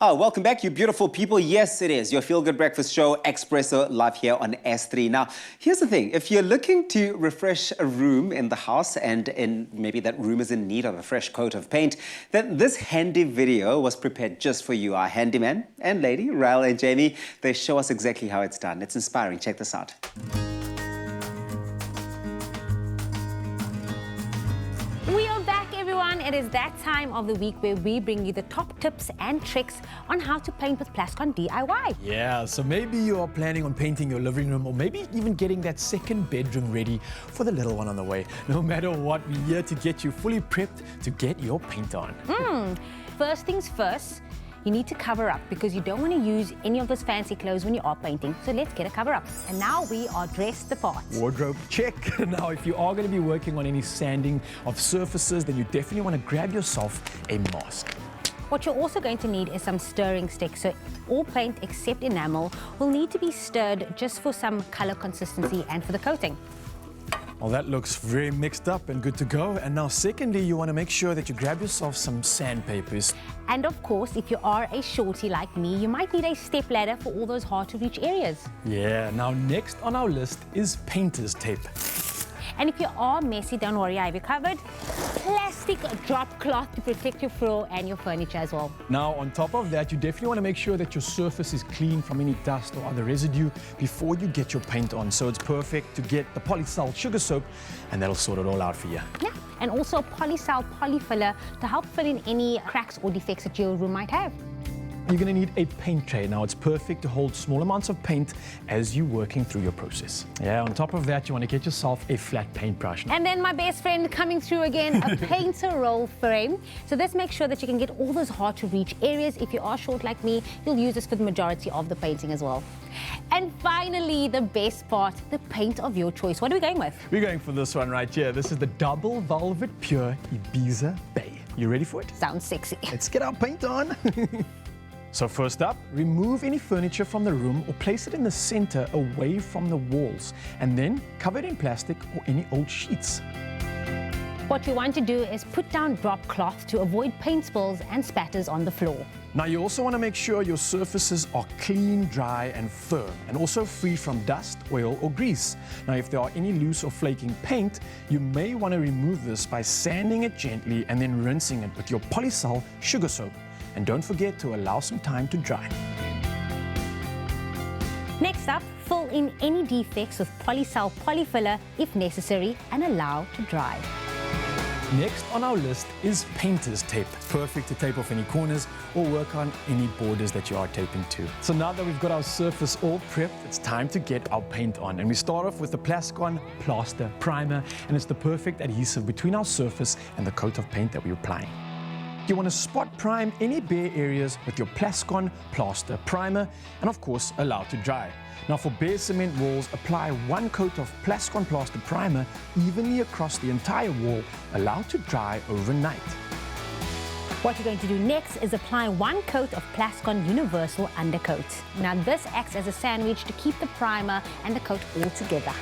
Oh, welcome back, you beautiful people. Yes, it is your feel-good breakfast show, Expresso, live here on S3. Now, here's the thing. If you're looking to refresh a room in the house and maybe that room is in need of a fresh coat of paint, then this handy video was prepared just for you. Our handyman and lady, Rael and Jamie, they show us exactly how it's done. It's inspiring. Check this out. We are back, everyone. It is that time of the week where we bring you the top tips and tricks on how to paint with PLASCON DIY. Yeah, so maybe you are planning on painting your living room or maybe even getting that second bedroom ready for the little one on the way. No matter what, we're here to get you fully prepped to get your paint on. First things first, you need to cover up because you don't want to use any of those fancy clothes when you are painting. So let's get a cover up. And now we are dressed the part. Wardrobe check. Now, if you are going to be working on any sanding of surfaces, then you definitely want to grab yourself a mask. What you're also going to need is some stirring sticks. So all paint except enamel will need to be stirred just for some color consistency and for the coating. Well, that looks very mixed up and good to go. And now, secondly, you want to make sure that you grab yourself some sandpapers. And of course, if you are a shorty like me, you might need a step ladder for all those hard-to-reach areas. Yeah, now next on our list is painter's tape. And if you are messy, don't worry, I have you covered. Plastic drop cloth to protect your floor and your furniture as well. Now, on top of that, you definitely want to make sure that your surface is clean from any dust or other residue before you get your paint on. So it's perfect to get the Polysal sugar soap, and that'll sort it all out for you. Yeah, and also a Polysal polyfiller to help fill in any cracks or defects that your room might have. You're going to need a paint tray. Now, it's perfect to hold small amounts of paint as you're working through your process. Yeah, on top of that, you want to get yourself a flat paintbrush. And then my best friend coming through again, a painter roll frame. So this makes sure that you can get all those hard-to-reach areas. If you are short like me, you'll use this for the majority of the painting as well. And finally, the best part, the paint of your choice. What are we going with? We're going for this one right here. This is the Double Velvet Pure Ibiza Bay. You ready for it? Sounds sexy. Let's get our paint on. So first up, remove any furniture from the room or place it in the center away from the walls, and then cover it in plastic or any old sheets. What you want to do is put down drop cloth to avoid paint spills and spatters on the floor. Now, you also want to make sure your surfaces are clean, dry and firm, and also free from dust, oil or grease. Now, if there are any loose or flaking paint, you may want to remove this by sanding it gently and then rinsing it with your Polysal sugar soap. And don't forget to allow some time to dry. Next up, fill in any defects with Polysal polyfiller if necessary and allow to dry. Next on our list is painter's tape. Perfect to tape off any corners or work on any borders that you are taping to. So now that we've got our surface all prepped, it's time to get our paint on. And we start off with the PLASCON Plaster Primer, and it's the perfect adhesive between our surface and the coat of paint that we're applying. You want to spot prime any bare areas with your PLASCON Plaster Primer and, of course, allow to dry. Now, for bare cement walls, apply one coat of PLASCON Plaster Primer evenly across the entire wall, allow to dry overnight. What you're going to do next is apply one coat of PLASCON Universal Undercoat. Now, this acts as a sandwich to keep the primer and the coat all together.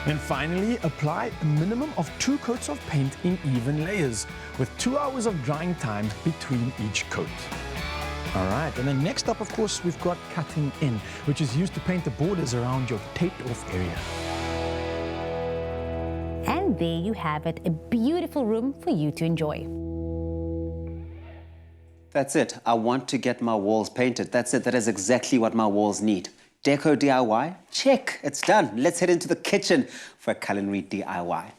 And finally, apply a minimum of 2 coats of paint in even layers, with 2 hours of drying time between each coat. All right, and then next up, of course, we've got cutting in, which is used to paint the borders around your taped off area. And there you have it, a beautiful room for you to enjoy. That's it. I want to get my walls painted. That's it. That is exactly what my walls need. Deco DIY? Check. It's done. Let's head into the kitchen for a culinary DIY.